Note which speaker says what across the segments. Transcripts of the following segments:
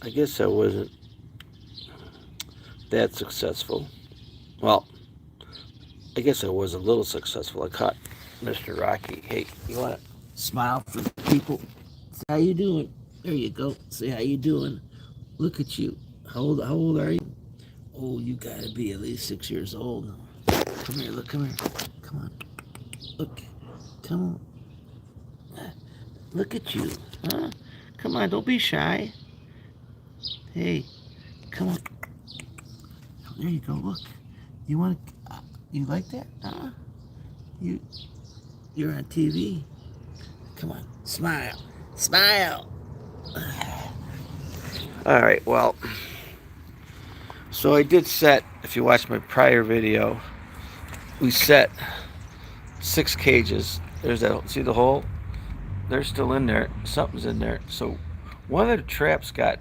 Speaker 1: I guess I wasn't that successful. Well, I guess I was a little successful. I caught Mr. Rocky. Hey, you want to smile for the people? Say how you doing? There you go. Say how you doing. Look at you. How old are you? Oh, you gotta be at least 6 years old. Come here, look, come here. Come on. Look. Come on. Look at you. Huh? Come on, don't be shy. Hey, come on. There you go. Look. You want you like that? You you're on TV. Come on. Smile. Smile. All right. Well, so I did set, if you watch my prior video, we set 6 cages. There's that, see the hole? They're still in there. Something's in there. So one of the traps got,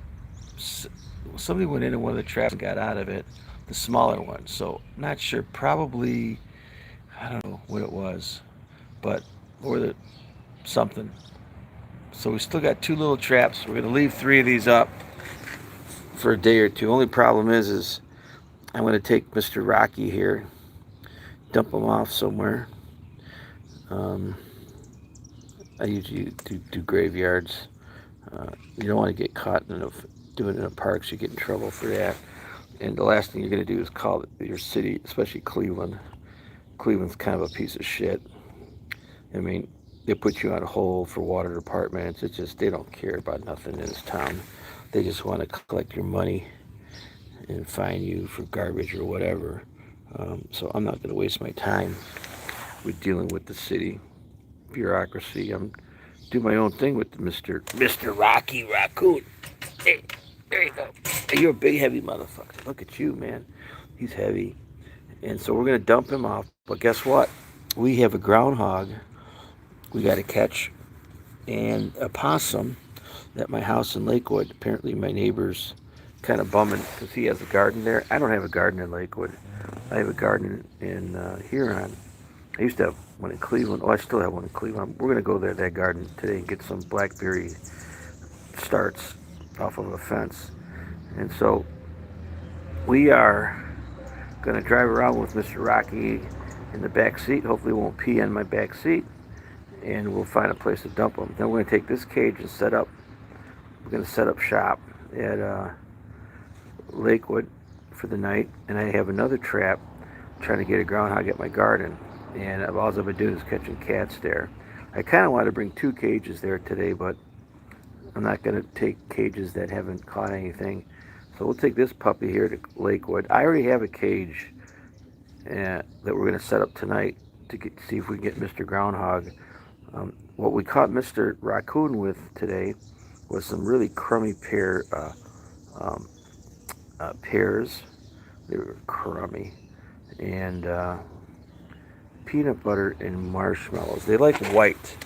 Speaker 1: somebody went in and one of the traps got out of it, the smaller one. So not sure, probably, I don't know what it was, but, or the, something. So we still got 2 little traps. We're going to leave 3 of these up for a day or two. Only problem is I'm going to take Mr. Rocky here, dump him off somewhere. Um, I usually do graveyards. You don't want to get caught doing it in a park, so you get in trouble for that. And the last thing you're going to do is call your city, especially Cleveland. Cleveland's kind of a piece of shit. I mean, they put you on hold for water departments. It's just, they don't care about nothing in this town. They just want to collect your money and fine you for garbage or whatever. So I'm not going to waste my time with dealing with the city bureaucracy. I'm do my own thing with Mr. Rocky Raccoon. Hey, there you go. Hey, you're a big heavy motherfucker. Look at you, man. He's heavy. And so we're gonna dump him off. But guess what? We have a groundhog we gotta catch and a possum at my house in Lakewood. Apparently my neighbor's kind of bumming because he has a garden there. I don't have a garden in Lakewood. I have a garden in Huron. I used to have one in Cleveland. Oh, I still have one in Cleveland. We're going to go there, that garden today, and get some blackberry starts off of a fence. And so we are going to drive around with Mr. Rocky in the back seat. Hopefully, he won't pee on my back seat. And we'll find a place to dump him. Then we're going to take this cage and set up. We're going to set up shop at Lakewood for the night. And I have another trap trying to get a groundhog at my garden. And all I've been doing is catching cats there. I kind of want to bring 2 cages there today, but I'm not going to take cages that haven't caught anything. So we'll take this puppy here to Lakewood. I already have a cage that we're going to set up tonight to see if we can get Mr. Groundhog. What we caught Mr. Raccoon with today was some really crummy pears. They were crummy. And peanut butter and marshmallows. They like white.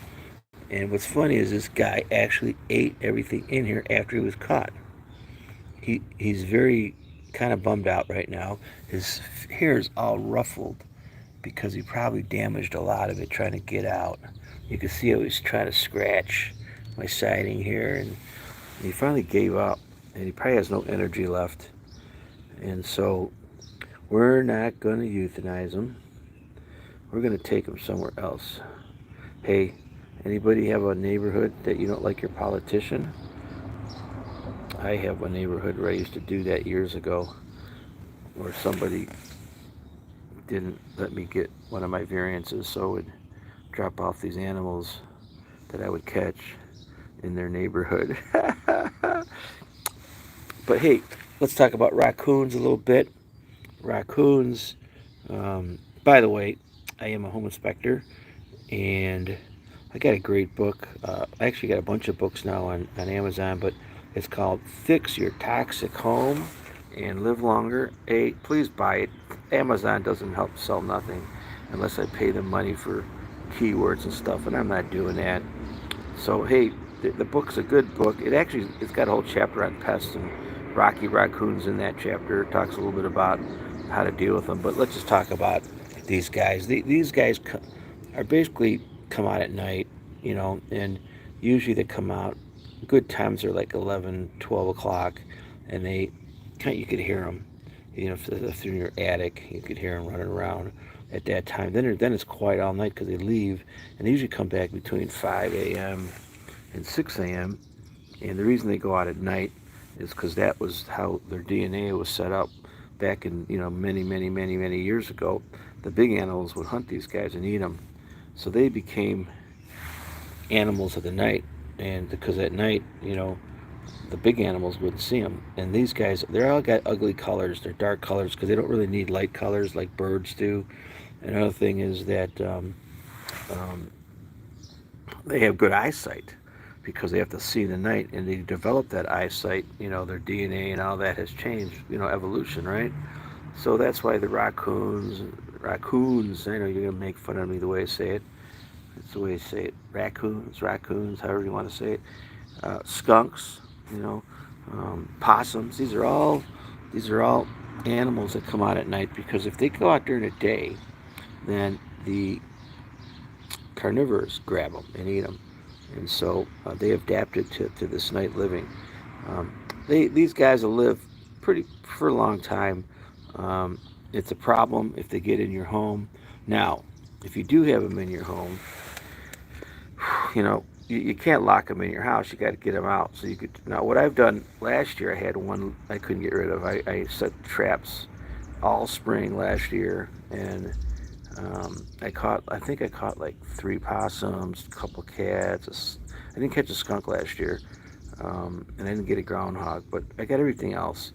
Speaker 1: And what's funny is this guy actually ate everything in here after he was caught. He's very kind of bummed out right now. His hair is all ruffled because he probably damaged a lot of it trying to get out. You can see how he's trying to scratch my siding here, and he finally gave up, and he probably has no energy left. And so we're not going to euthanize him. We're going to take him somewhere else. Hey, anybody have a neighborhood that you don't like your politician? I have a neighborhood where I used to do that years ago, where somebody didn't let me get one of my variances, so I would drop off these animals that I would catch in their neighborhood. But hey, let's talk about raccoons a little bit. Raccoons, by the way, I am a home inspector, and I got a great book. I actually got a bunch of books now on Amazon, but it's called Fix Your Toxic Home and Live Longer. Hey, please buy it. Amazon doesn't help sell nothing unless I pay them money for keywords and stuff, and I'm not doing that. So hey, the book's a good book. It's got a whole chapter on pests, and Rocky Raccoon's in that chapter. It talks a little bit about how to deal with them. But let's just talk about these guys. These guys are basically come out at night, and usually they come out Good times are like 11, 12 o'clock, and you could hear them. If they're in your attic, you could hear them running around at that time. Then it's quiet all night because they leave, and they usually come back between 5 a.m. and 6 a.m. And the reason they go out at night is because that was how their DNA was set up back in many, many, many, many years ago. The big animals would hunt these guys and eat them, so they became animals of the night. And because at night, the big animals wouldn't see them. And these guys, they're all got ugly colors. They're dark colors because they don't really need light colors like birds do. Another thing is that um, they have good eyesight because they have to see in the night, and they develop that eyesight. Their DNA and all that has changed. Evolution, right? So that's why the raccoons. I know you're gonna make fun of me the way I say it. That's the way I say it. Raccoons, however you want to say it. Skunks, you know, possums. These are all animals that come out at night because if they go out during the day, then the carnivores grab them and eat them, and so they adapted to this night living. These guys will live pretty for a long time. It's a problem if they get in your home. Now, if you do have them in your home, you can't lock them in your house. You got to get them out. So you could. Now, what I've done last year, I had one I couldn't get rid of. I set traps all spring last year, and I think I caught like 3 possums, a couple cats. I didn't catch a skunk last year, and I didn't get a groundhog, but I got everything else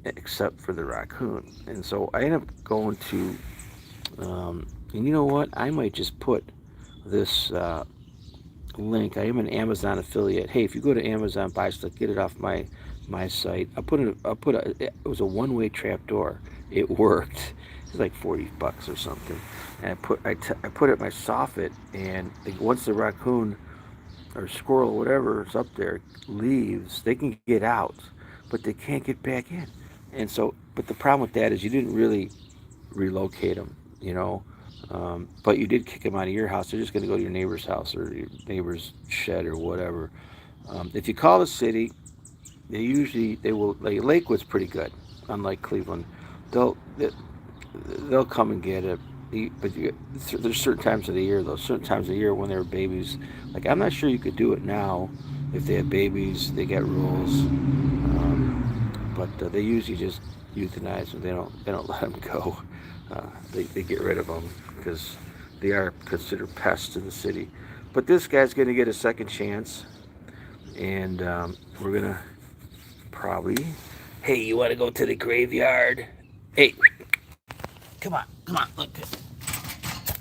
Speaker 1: except for the raccoon. And so I ended up going to, and you know what? I might just put this link. I am an Amazon affiliate. Hey, if you go to Amazon, buy stuff, get it off my site. It was a one-way trap door. It worked. It was like $40 or something. And I put it in my soffit, and once the raccoon or squirrel, whatever is up there, leaves, they can get out, but they can't get back in. And so, but the problem with that is you didn't really relocate them, but you did kick them out of your house. They're just going to go to your neighbor's house or your neighbor's shed or whatever. If you call the city, they will. Like Lakewood's pretty good, unlike Cleveland. They'll come and get it. But there's certain times of the year, though. Certain times of the year when they're babies. Like I'm not sure you could do it now. If they have babies, they get rules. But they usually just euthanize them. They don't let them go. They get rid of them because they are considered pests in the city. But this guy's going to get a second chance, and we're gonna probably. Hey, you want to go to the graveyard? Hey, come on, look.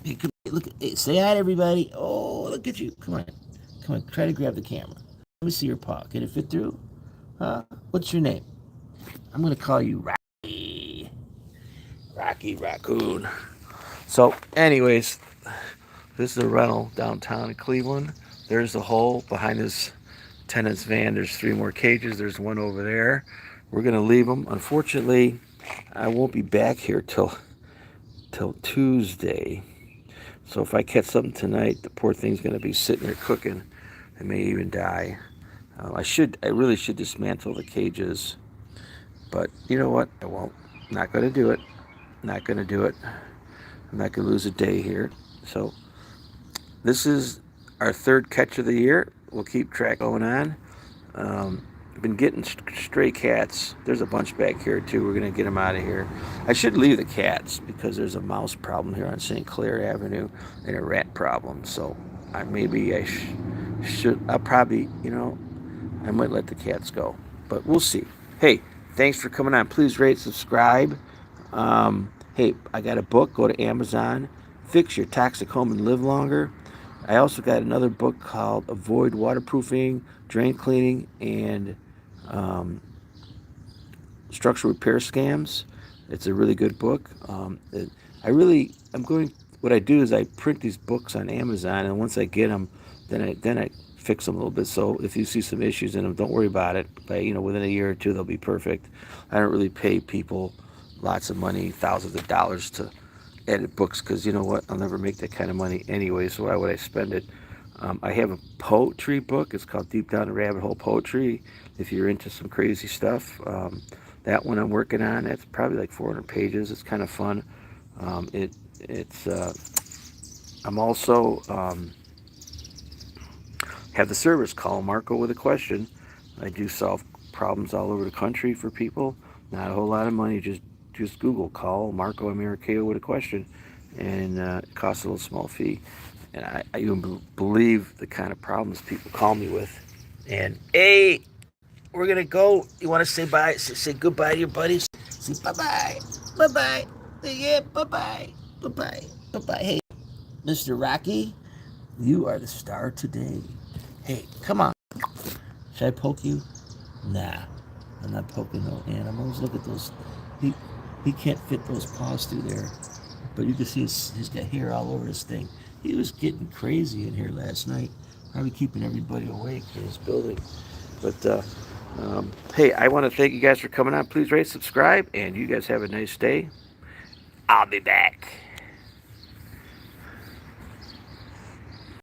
Speaker 1: Hey, look. Hey, say hi to everybody. Oh, look at you. Come on. Try to grab the camera. Let me see your paw. Can it fit through? What's your name? I'm gonna call you Rocky Raccoon. So, anyways, this is a rental downtown in Cleveland. There's the hole behind this tenant's van. There's 3 more cages. There's one over there. We're gonna leave them. Unfortunately, I won't be back here till Tuesday. So if I catch something tonight, the poor thing's gonna be sitting there cooking. It may even die. I really should dismantle the cages, but you know what? I won't. Not gonna do it. Not gonna do it. I'm not gonna lose a day here. So this is our 3rd catch of the year. We'll keep track going on. I've been getting stray cats. There's a bunch back here too. We're gonna get them out of here. I should leave the cats because there's a mouse problem here on St. Clair Avenue and a rat problem. So I should. I'll probably, I might let the cats go, but we'll see. Hey, thanks for coming on. Please rate, subscribe. Hey, I got a book. Go to Amazon. Fix Your Toxic Home and Live Longer. I also got another book called Avoid Waterproofing, Drain Cleaning, and Structural Repair Scams. It's a really good book. What I do is I print these books on Amazon, and once I get them, then I fix them a little bit. So if you see some issues in them, don't worry about it. Within a year or 2, they'll be perfect. I don't really pay people lots of money, thousands of dollars to edit books because you know what? I'll never make that kind of money anyway, so why would I spend it? I have a poetry book. It's called Deep Down the Rabbit Hole Poetry. If you're into some crazy stuff, that one I'm working on. That's probably like 400 pages. It's kind of fun. It's I'm also have the service Clevelandmarko with a question. I do solve problems all over the country for people. Not a whole lot of money. Just Google Clevelandmarko America with a question, and it costs a little small fee. And I even believe the kind of problems people call me with. And hey, we're gonna go. You want to say bye? Say goodbye to your buddies. Say bye bye, bye bye. Yeah, bye bye, bye bye, bye bye. Hey, Mr. Rocky, you are the star today. Hey, come on. Should I poke you? Nah, I'm not poking no animals. Look at those. He can't fit those paws through there. But you can see he's got hair all over his thing. He was getting crazy in here last night, probably keeping everybody awake in his building. But hey, I want to thank you guys for coming on. Please rate, subscribe, and you guys have a nice day. I'll be back.